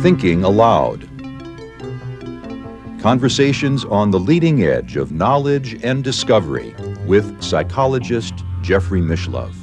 Thinking Aloud. Conversations on the leading edge of knowledge and discovery with psychologist Jeffrey Mishlove.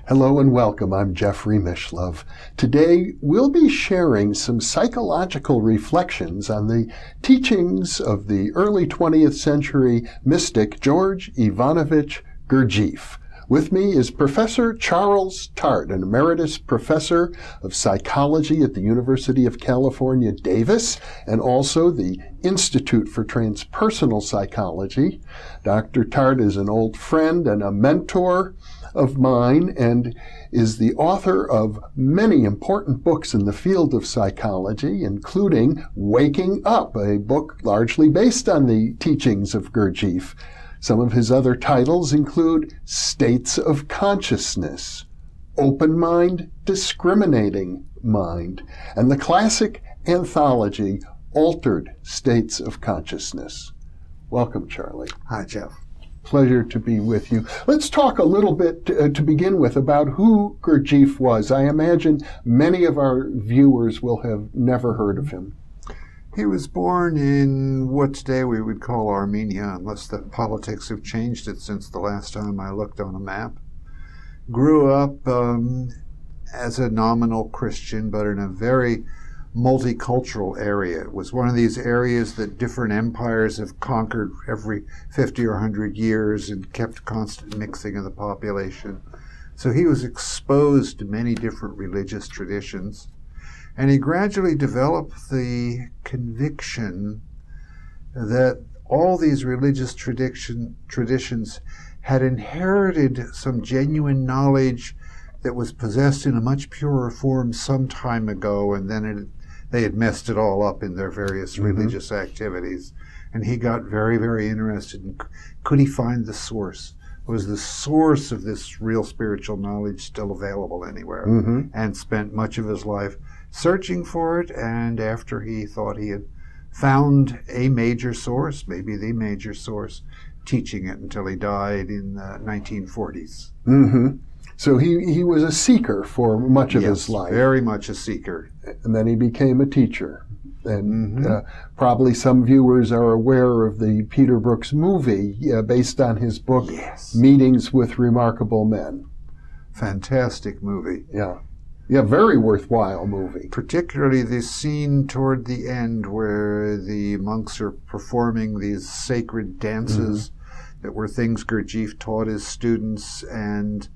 Hello and welcome. I'm Jeffrey Mishlove. Today we'll be sharing some psychological reflections on the teachings of the early 20th century mystic George Ivanovich Gurdjieff. With me is Professor Charles Tart, an emeritus professor of psychology at the University of California, Davis, and also the Institute for Transpersonal Psychology. Dr. Tart is an old friend and a mentor of mine and is the author of many important books in the field of psychology, including Waking Up, a book largely based on the teachings of Gurdjieff. Some of his other titles include States of Consciousness, Open Mind, Discriminating Mind, and the classic anthology, Altered States of Consciousness. Welcome, Charlie. Hi, Jeff. Pleasure to be with you. Let's talk a little bit to begin with about who Gurdjieff was. I imagine many of our viewers will have never heard of him. He was born in what today we would call Armenia, unless the politics have changed it since the last time I looked on a map. Grew up as a nominal Christian, but in a very multicultural area. It was one of these areas that different empires have conquered every 50 or 100 years and kept constant mixing of the population. So he was exposed to many different religious traditions. And he gradually developed the conviction that all these religious traditions had inherited some genuine knowledge that was possessed in a much purer form some time ago, and then they had messed it all up in their various religious activities. And he got very, very interested in, could he find the source? Was the source of this real spiritual knowledge still available anywhere? And spent much of his life searching for it, and after he thought he had found a major source, maybe the major source, teaching it until he died in the 1940s. So he was a seeker for much of his life. Very much a seeker. And then he became a teacher. And probably some viewers are aware of the Peter Brooks movie based on his book, Meetings with Remarkable Men. Fantastic movie. Yeah, very worthwhile movie. Particularly the scene toward the end where the monks are performing these sacred dances that were things Gurdjieff taught his students, and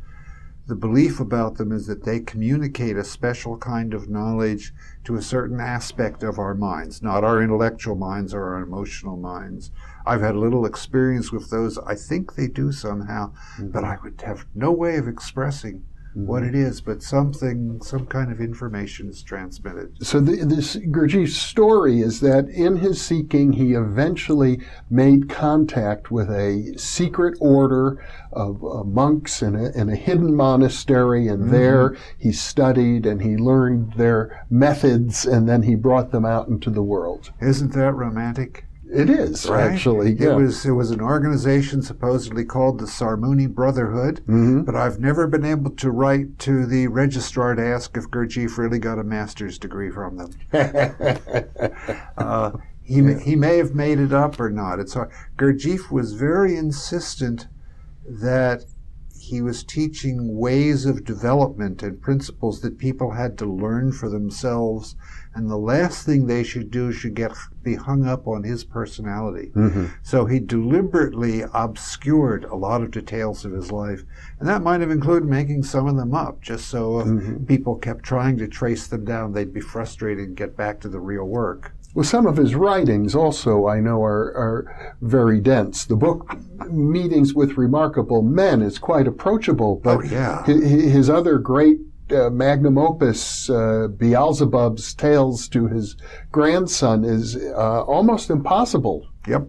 the belief about them is that they communicate a special kind of knowledge to a certain aspect of our minds, not our intellectual minds or our emotional minds. I've had little experience with those. I think they do somehow, but I would have no way of expressing what it is, but some kind of information is transmitted. So this Gurdjieff's story is that in his seeking, he eventually made contact with a secret order of monks in a hidden monastery, and there he studied and he learned their methods, and then he brought them out into the world. Isn't that romantic? It is, right? Actually. Yeah. It was an organization supposedly called the Sarmuni Brotherhood, but I've never been able to write to the registrar to ask if Gurdjieff really got a master's degree from them. He may have made it up or not. It's hard. Gurdjieff was very insistent that he was teaching ways of development and principles that people had to learn for themselves, and the last thing they should do should be hung up on his personality. So he deliberately obscured a lot of details of his life, and that might have included making some of them up, just so if people kept trying to trace them down, they'd be frustrated and get back to the real work. Well, some of his writings also, I know, are very dense. The book Meetings with Remarkable Men is quite approachable, but his other great magnum opus, Beelzebub's Tales to His Grandson, is almost impossible. Yep.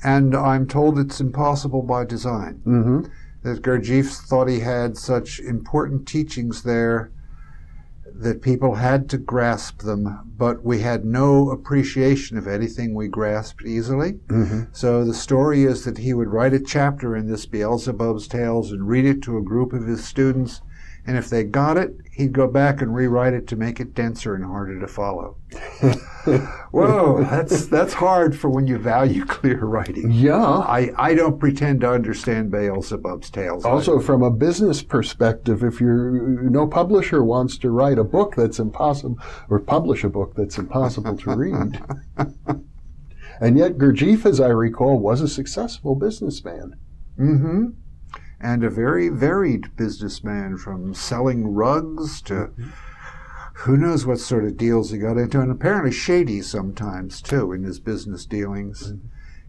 And I'm told it's impossible by design. That Gurdjieff thought he had such important teachings there that people had to grasp them, but we had no appreciation of anything we grasped easily. Mm-hmm. So the story is that he would write a chapter in this Beelzebub's Tales and read it to a group of his students, and if they got it, he'd go back and rewrite it to make it denser and harder to follow. Whoa, that's hard for when you value clear writing. Yeah. I don't pretend to understand Beelzebub's Tales. Also, from a business perspective, if no publisher wants to write a book that's impossible, or publish a book that's impossible to read. And yet Gurdjieff, as I recall, was a successful businessman. Mm-hmm. And a very varied businessman, from selling rugs to who knows what sort of deals he got into, and apparently shady sometimes, too, in his business dealings.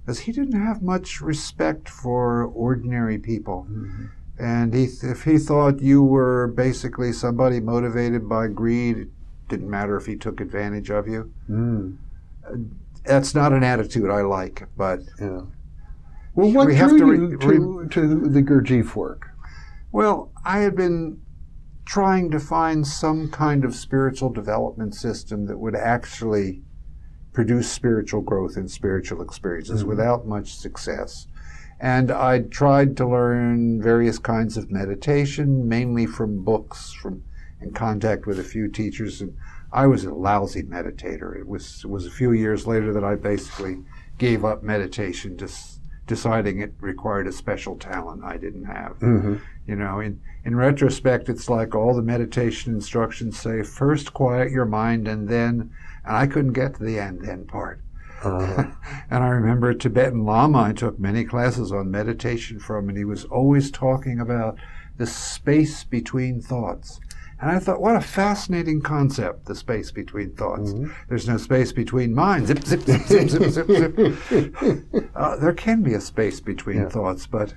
Because he didn't have much respect for ordinary people. Mm-hmm. And if he thought you were basically somebody motivated by greed, it didn't matter if he took advantage of you. Mm. That's not an attitude I like, but... Yeah. Well, what drew you to the Gurdjieff work? Well, I had been trying to find some kind of spiritual development system that would actually produce spiritual growth and spiritual experiences without much success. And I tried to learn various kinds of meditation, mainly from books, in contact with a few teachers. And I was a lousy meditator. It was a few years later that I basically gave up meditation, deciding it required a special talent I didn't have. Mm-hmm. You know, in retrospect, it's like all the meditation instructions say, first quiet your mind and I couldn't get to the and then part. And I remember a Tibetan Lama I took many classes on meditation from, and he was always talking about the space between thoughts. And I thought, what a fascinating concept, the space between thoughts. Mm-hmm. There's no space between minds. Zip, zip, zip, zip, zip, zip, zip. There can be a space between thoughts, but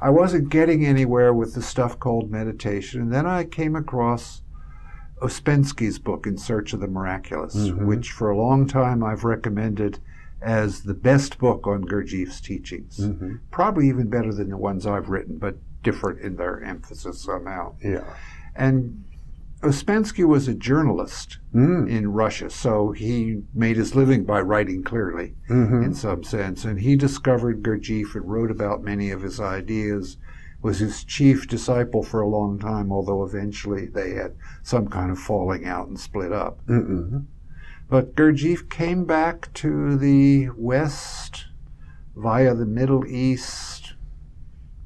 I wasn't getting anywhere with the stuff called meditation. And then I came across Ouspensky's book, In Search of the Miraculous, which for a long time I've recommended as the best book on Gurdjieff's teachings. Probably even better than the ones I've written, but different in their emphasis somehow. Yeah. And Ouspensky was a journalist in Russia, so he made his living by writing clearly in some sense. And he discovered Gurdjieff and wrote about many of his ideas, was his chief disciple for a long time, although eventually they had some kind of falling out and split up. But Gurdjieff came back to the West via the Middle East.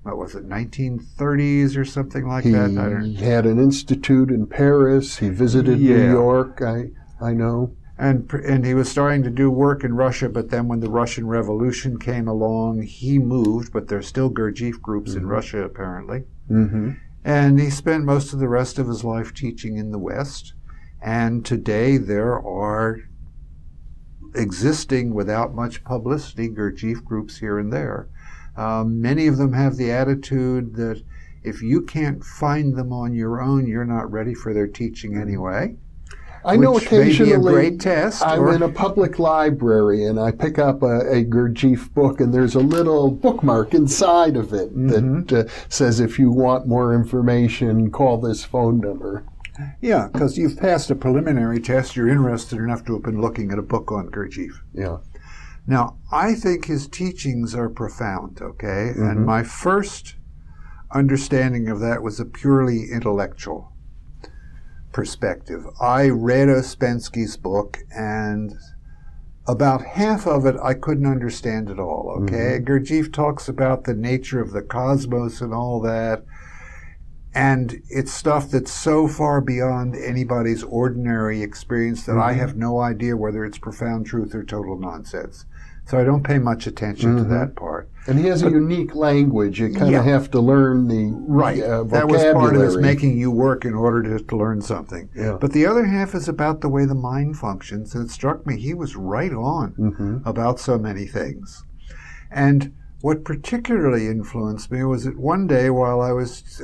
What was it, 1930s or something like that? He had an institute in Paris. He visited New York, I know. And he was starting to do work in Russia, but then when the Russian Revolution came along, he moved, but there's still Gurdjieff groups in Russia, apparently. And he spent most of the rest of his life teaching in the West. And today there are existing, without much publicity, Gurdjieff groups here and there. Many of them have the attitude that if you can't find them on your own, you're not ready for their teaching anyway. I know occasionally may be a great test, I'm in a public library and I pick up a Gurdjieff book, and there's a little bookmark inside of it that says, if you want more information, call this phone number. Yeah, because you've passed a preliminary test, you're interested enough to have been looking at a book on Gurdjieff. Yeah. Now, I think his teachings are profound, okay? And my first understanding of that was a purely intellectual perspective. I read Ouspensky's book, and about half of it I couldn't understand at all, okay? Gurdjieff talks about the nature of the cosmos and all that, and it's stuff that's so far beyond anybody's ordinary experience that I have no idea whether it's profound truth or total nonsense. So I don't pay much attention to that part. And he has a unique language. You kind of have to learn the vocabulary. That was part of his making you work in order to learn something. Yeah. But the other half is about the way the mind functions. And it struck me he was right on about so many things. And what particularly influenced me was that one day while I was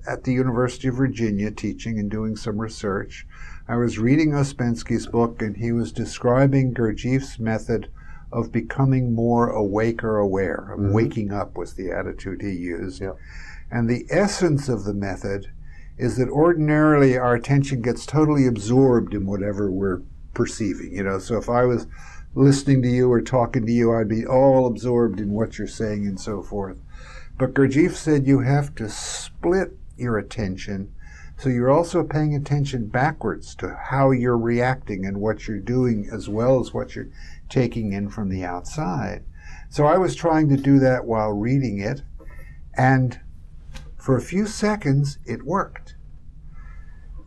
at the University of Virginia teaching and doing some research, I was reading Ouspensky's book, and he was describing Gurdjieff's method of becoming more awake or aware. Waking up was the attitude he used. And the essence of the method is that ordinarily our attention gets totally absorbed in whatever we're perceiving. So if I was listening to you or talking to you, I'd be all absorbed in what you're saying and so forth. But Gurdjieff said you have to split your attention, so you're also paying attention backwards to how you're reacting and what you're doing, as well as what you're taking in from the outside. So I was trying to do that while reading it, and for a few seconds it worked.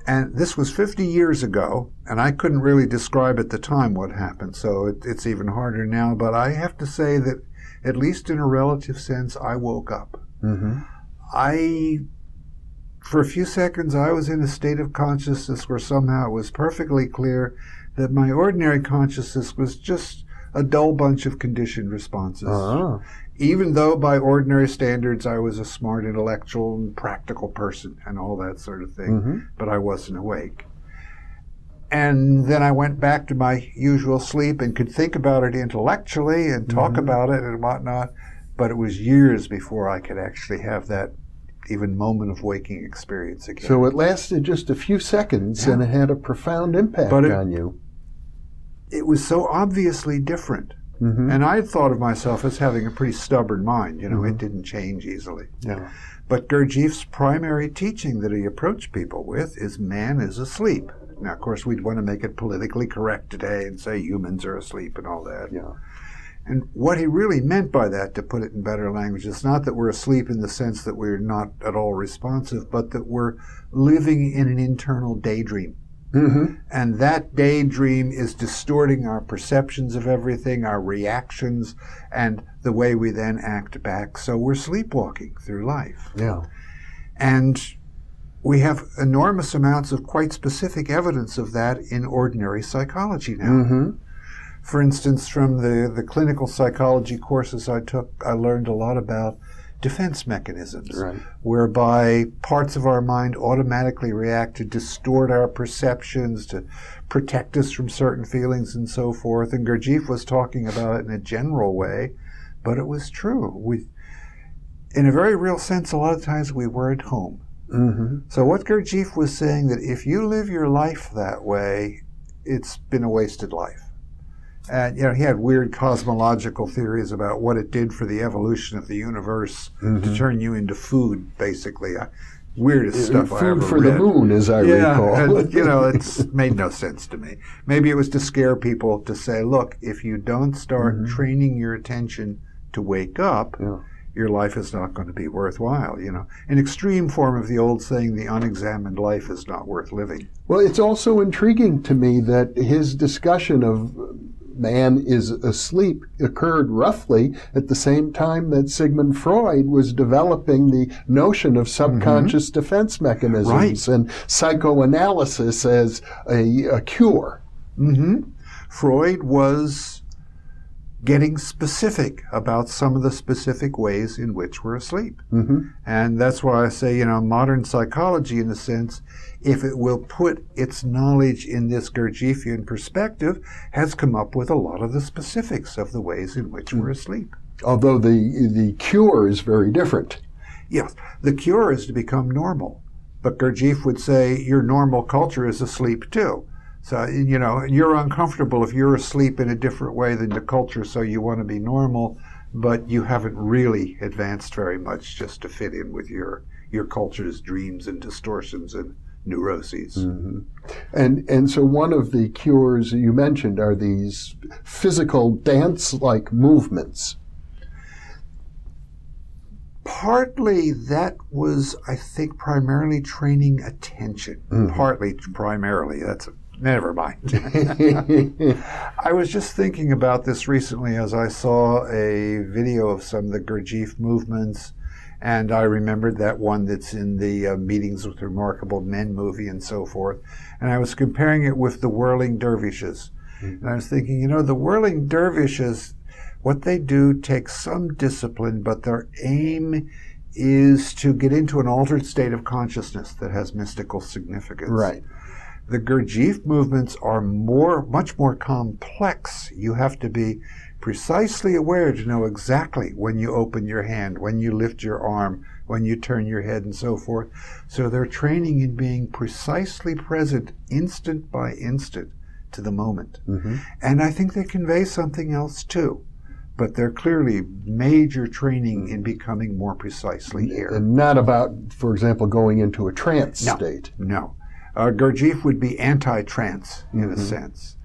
And this was 50 years ago, and I couldn't really describe at the time what happened, so it's even harder now. But I have to say that, at least in a relative sense, I woke up. For a few seconds, I was in a state of consciousness where somehow it was perfectly clear that my ordinary consciousness was just a dull bunch of conditioned responses. Even though by ordinary standards I was a smart, intellectual, and practical person and all that sort of thing, but I wasn't awake. And then I went back to my usual sleep and could think about it intellectually and talk about it and whatnot, but it was years before I could actually have that even moment of waking experience again. So it lasted just a few seconds, and it had a profound impact on you. It was so obviously different. And I had thought of myself as having a pretty stubborn mind. It didn't change easily. But Gurdjieff's primary teaching that he approached people with is man is asleep. Now, of course, we'd want to make it politically correct today and say humans are asleep and all that. And what he really meant by that, to put it in better language, is not that we're asleep in the sense that we're not at all responsive, but that we're living in an internal daydream. And that daydream is distorting our perceptions of everything, our reactions, and the way we then act back. So we're sleepwalking through life. And we have enormous amounts of quite specific evidence of that in ordinary psychology now. For instance, from the clinical psychology courses I took, I learned a lot about defense mechanisms, whereby parts of our mind automatically react to distort our perceptions, to protect us from certain feelings and so forth. And Gurdjieff was talking about it in a general way, but it was true. In a very real sense, a lot of times we weren't home. So what Gurdjieff was saying, that if you live your life that way, it's been a wasted life. And he had weird cosmological theories about what it did for the evolution of the universe to turn you into food, basically. Weirdest stuff I ever read. Food for the moon, as I recall. And, it's made no sense to me. Maybe it was to scare people, to say, look, if you don't start training your attention to wake up, your life is not going to be worthwhile. An extreme form of the old saying, the unexamined life is not worth living. Well, it's also intriguing to me that his discussion of man is asleep occurred roughly at the same time that Sigmund Freud was developing the notion of subconscious defense mechanisms and psychoanalysis as a cure. Freud was getting specific about some of the specific ways in which we're asleep. And that's why I say, modern psychology, in a sense, if it will put its knowledge in this Gurdjieffian perspective, has come up with a lot of the specifics of the ways in which we're asleep. Although the cure is very different. Yes, the cure is to become normal. But Gurdjieff would say your normal culture is asleep too. So, you're uncomfortable if you're asleep in a different way than the culture, so you want to be normal, but you haven't really advanced very much just to fit in with your culture's dreams and distortions and neuroses. And so one of the cures you mentioned are these physical dance-like movements. Partly that was, I think, primarily training attention. Primarily, never mind. I was just thinking about this recently as I saw a video of some of the Gurdjieff movements, and I remembered that one that's in the Meetings with Remarkable Men movie and so forth, and I was comparing it with the Whirling Dervishes. And I was thinking, the Whirling Dervishes, what they do takes some discipline, but their aim is to get into an altered state of consciousness that has mystical significance. The Gurdjieff movements are much more complex. You have to be precisely aware to know exactly when you open your hand, when you lift your arm, when you turn your head and so forth. So they're training in being precisely present, instant by instant, to the moment. And I think they convey something else too. But they're clearly major training in becoming more precisely here. And not about, for example, going into a trance state. No. Gurdjieff would be anti-trance in a sense.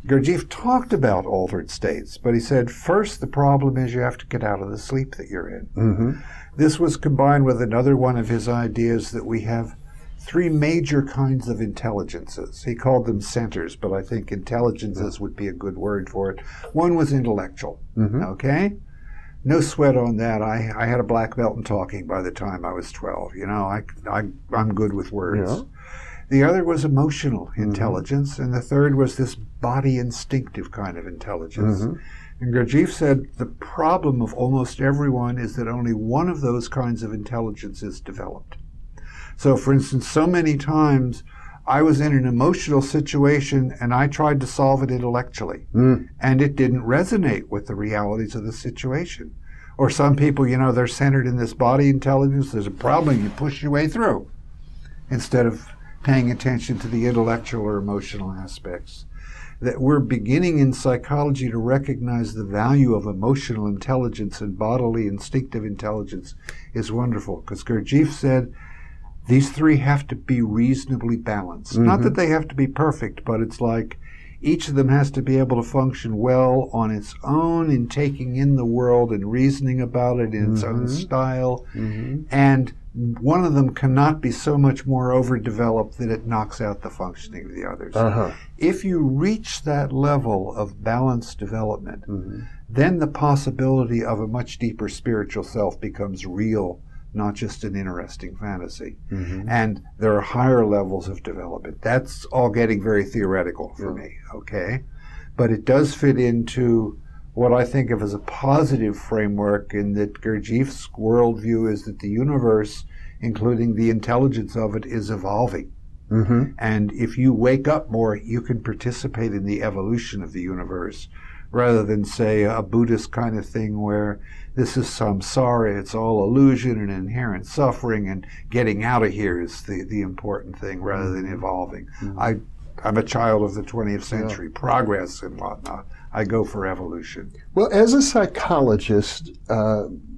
Gurdjieff talked about altered states, but he said, first, the problem is you have to get out of the sleep that you're in. This was combined with another one of his ideas that we have three major kinds of intelligences. He called them centers, but I think intelligences would be a good word for it. One was intellectual, okay? No sweat on that. I had a black belt in talking by the time I was 12. You know, I'm good with words. Yeah. The other was emotional intelligence, and the third was this body instinctive kind of intelligence. And Gurdjieff said the problem of almost everyone is that only one of those kinds of intelligence is developed. So, for instance, so many times I was in an emotional situation and I tried to solve it intellectually, and it didn't resonate with the realities of the situation. Or some people, you know, they're centered in this body intelligence. There's a problem, you push your way through instead of paying attention to the intellectual or emotional aspects. That we're beginning in psychology to recognize the value of emotional intelligence and bodily instinctive intelligence is wonderful, because Gurdjieff said these three have to be reasonably balanced. Not that they have to be perfect, but it's like each of them has to be able to function well on its own in taking in the world and reasoning about it in its own style. And one of them cannot be so much more overdeveloped that it knocks out the functioning of the others. If you reach that level of balanced development, then the possibility of a much deeper spiritual self becomes real, not just an interesting fantasy. And there are higher levels of development. That's all getting very theoretical for me, okay? But it does fit into what I think of as a positive framework, in that Gurdjieff's worldview is that the universe, including the intelligence of it, is evolving. And if you wake up more, you can participate in the evolution of the universe, rather than, say, a Buddhist kind of thing where this is samsara, it's all illusion and inherent suffering, and getting out of here is the important thing, rather than evolving. I'm a child of the 20th century, progress and whatnot. I go for evolution. Well, as a psychologist,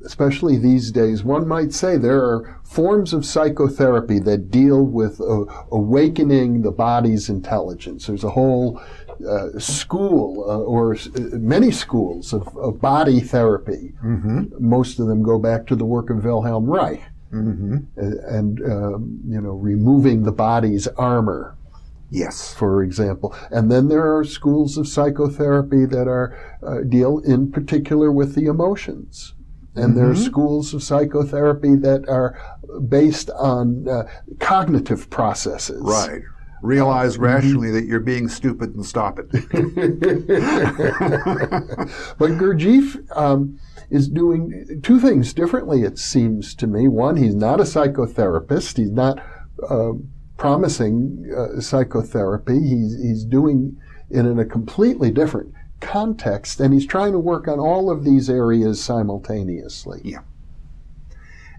especially these days, one might say there are forms of psychotherapy that deal with awakening the body's intelligence. There's a whole school, or many schools of body therapy. Most of them go back to the work of Wilhelm Reich, and you know, removing the body's armor. Yes. For example. And then there are schools of psychotherapy that are deal in particular with the emotions. And there are schools of psychotherapy that are based on cognitive processes. Right. Realize rationally that you're being stupid and stop it. But Gurdjieff is doing two things differently, it seems to me. One, he's not a psychotherapist. He's not promising psychotherapy. He's doing it in a completely different context, and he's trying to work on all of these areas simultaneously. Yeah.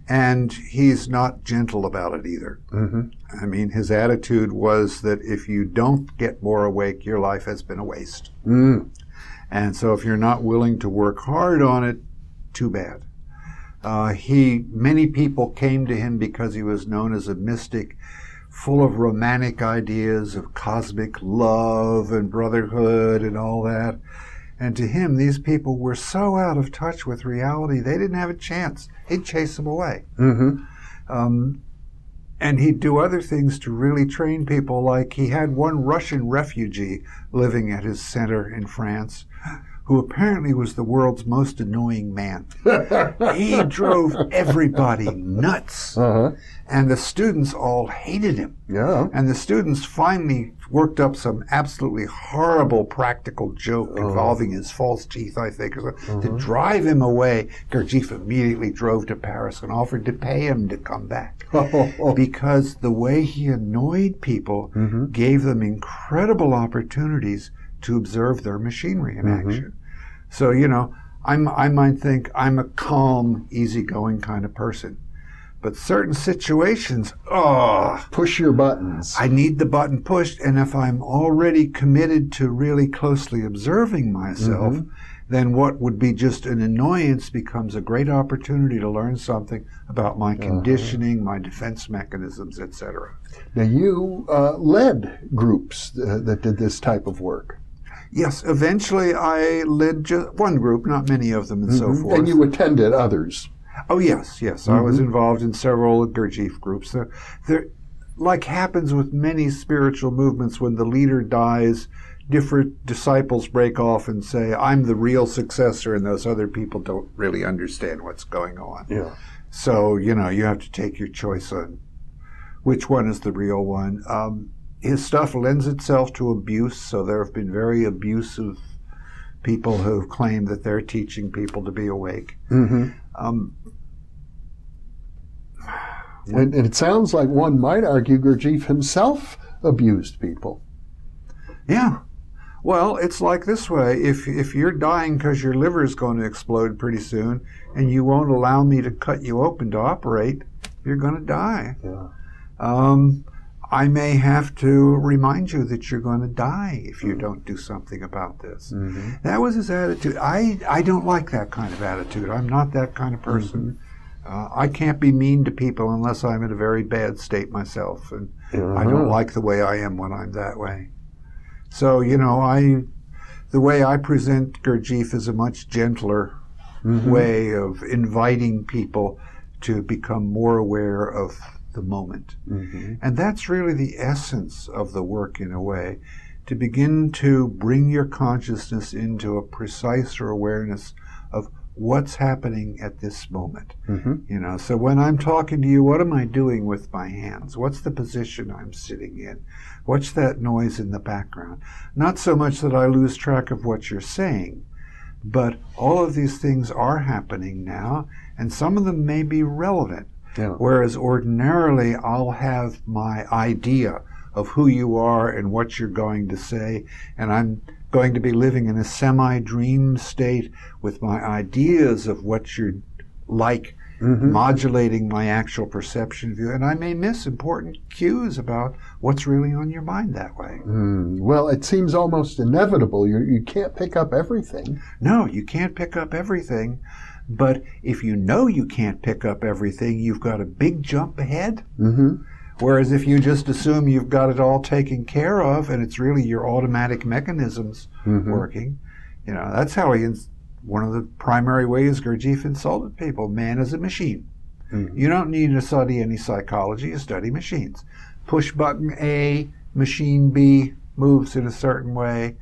And he's not gentle about it either. I mean, his attitude was that if you don't get more awake, your life has been a waste. And so if you're not willing to work hard on it, too bad. Many people came to him because he was known as a mystic, full of romantic ideas of cosmic love and brotherhood and all that. And to him, these people were so out of touch with reality, they didn't have a chance. He'd chase them away. And he'd do other things to really train people. Like, he had one Russian refugee living at his center in France, who apparently was the world's most annoying man. He drove everybody nuts. And the students all hated him. And the students finally worked up some absolutely horrible practical joke involving his false teeth, I think, to drive him away. Gurdjieff immediately drove to Paris and offered to pay him to come back. Because the way he annoyed people gave them incredible opportunities to observe their machinery in action. So, you know, I might think I'm a calm, easygoing kind of person. But certain situations, oh, push your buttons. I need the button pushed. And if I'm already committed to really closely observing myself, then what would be just an annoyance becomes a great opportunity to learn something about my conditioning, my defense mechanisms, etc. Now, you led groups that did this type of work. Yes, eventually I led just one group, not many of them, and so forth. And you attended others. Oh, yes. I was involved in several Gurdjieff groups. There, like happens with many spiritual movements, when the leader dies, different disciples break off and say, I'm the real successor, and those other people don't really understand what's going on. Yeah. So, you have to take your choice on which one is the real one. His stuff lends itself to abuse, so there have been very abusive people who've claimed that they're teaching people to be awake. And it sounds like one might argue Gurdjieff himself abused people. Yeah. Well, it's like this way. If you're dying because your liver is going to explode pretty soon and you won't allow me to cut you open to operate, you're going to die. Yeah. I may have to remind you that you're going to die if you don't do something about this. That was his attitude. I don't like that kind of attitude. I'm not that kind of person. I can't be mean to people unless I'm in a very bad state myself, and I don't like the way I am when I'm that way. So, the way I present Gurdjieff is a much gentler way of inviting people to become more aware of the moment. And that's really the essence of the work, in a way, to begin to bring your consciousness into a preciser awareness of what's happening at this moment. So when I'm talking to you, what am I doing with my hands? What's the position I'm sitting in? What's that noise in the background? Not so much that I lose track of what you're saying, but all of these things are happening now, and some of them may be relevant. Whereas ordinarily I'll have my idea of who you are and what you're going to say, and I'm going to be living in a semi-dream state with my ideas of what you're like, modulating my actual perception of you, and I may miss important cues about what's really on your mind that way. Well, it seems almost inevitable. You can't pick up everything. No, you can't pick up everything. But if you know you can't pick up everything, you've got a big jump ahead. Whereas if you just assume you've got it all taken care of and it's really your automatic mechanisms working, that's how one of the primary ways Gurdjieff insulted people. Man is a machine. You don't need to study any psychology, you study machines. Push button A, machine B moves in a certain way.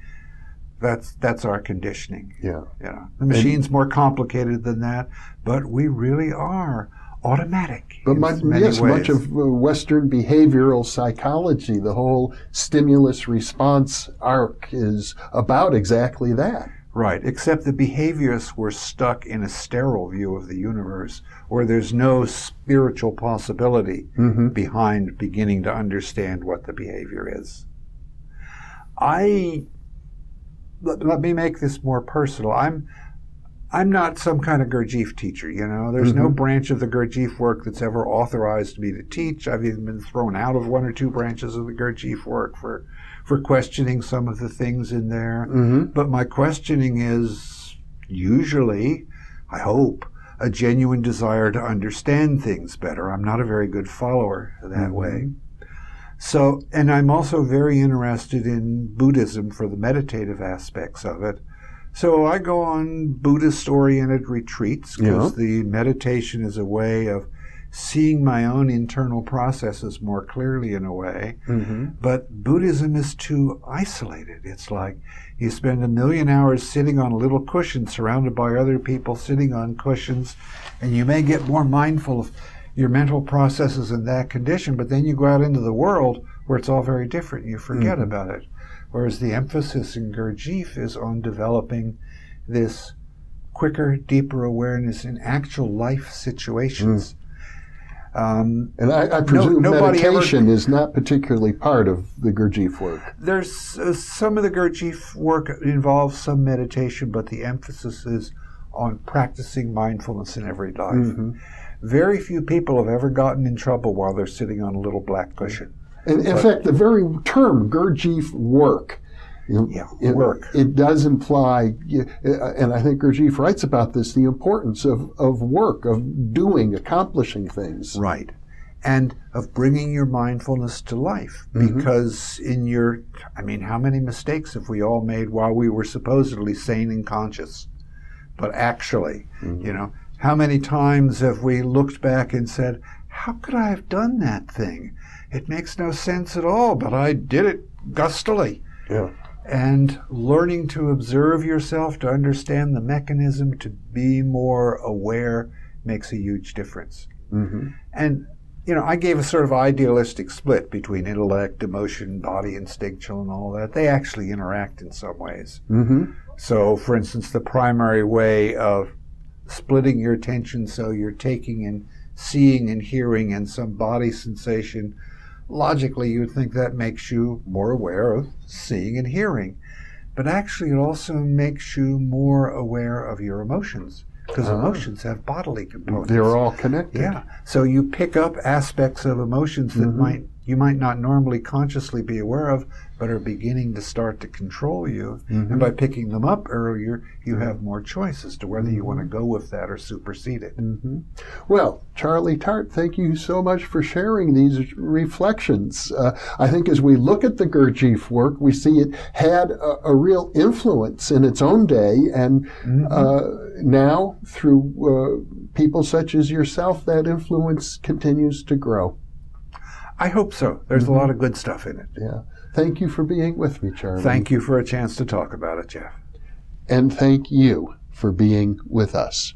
That's our conditioning. The machine's more complicated than that, but we really are automatic. But much of Western behavioral psychology, the whole stimulus-response arc, is about exactly that. Right, except the behaviorists were stuck in a sterile view of the universe, where there's no spiritual possibility behind beginning to understand what the behavior is. Let me make this more personal. I'm not some kind of Gurdjieff teacher, There's no branch of the Gurdjieff work that's ever authorized me to teach. I've even been thrown out of one or two branches of the Gurdjieff work for questioning some of the things in there. But my questioning is usually, I hope, a genuine desire to understand things better. I'm not a very good follower that way. So, and I'm also very interested in Buddhism for the meditative aspects of it. So I go on Buddhist-oriented retreats because the meditation is a way of seeing my own internal processes more clearly in a way. But Buddhism is too isolated. It's like you spend 1,000,000 hours sitting on a little cushion surrounded by other people sitting on cushions, and you may get more mindful of your mental processes in that condition, but then you go out into the world where it's all very different and you forget about it. Whereas the emphasis in Gurdjieff is on developing this quicker, deeper awareness in actual life situations. And I presume meditation is not particularly part of the Gurdjieff work. There's some of the Gurdjieff work involves some meditation, but the emphasis is on practicing mindfulness in everyday life. very few people have ever gotten in trouble while they're sitting on a little black cushion. In fact, the very term Gurdjieff work, work. It does imply, and I think Gurdjieff writes about this, the importance of work, of doing, accomplishing things. Right. And of bringing your mindfulness to life. Because how many mistakes have we all made while we were supposedly sane and conscious? But actually, how many times have we looked back and said, how could I have done that thing? It makes no sense at all, but I did it gustily. Yeah. And learning to observe yourself, to understand the mechanism, to be more aware makes a huge difference. And I gave a sort of idealistic split between intellect, emotion, body, instinctual, and all that. They actually interact in some ways. So, for instance, the primary way of splitting your attention so you're taking in seeing and hearing and some body sensation, logically you would think that makes you more aware of seeing and hearing. But actually it also makes you more aware of your emotions. Because emotions have bodily components. They're all connected. Yeah. So you pick up aspects of emotions that you might not normally consciously be aware of, but are beginning to start to control you. And by picking them up earlier, you have more choice as to whether you want to go with that or supersede it. Well, Charlie Tart, thank you so much for sharing these reflections. I think as we look at the Gurdjieff work, we see it had a real influence in its own day, and now through people such as yourself, that influence continues to grow. I hope so. There's a lot of good stuff in it. Yeah. Thank you for being with me, Charlie. Thank you for a chance to talk about it, Jeff. And thank you for being with us.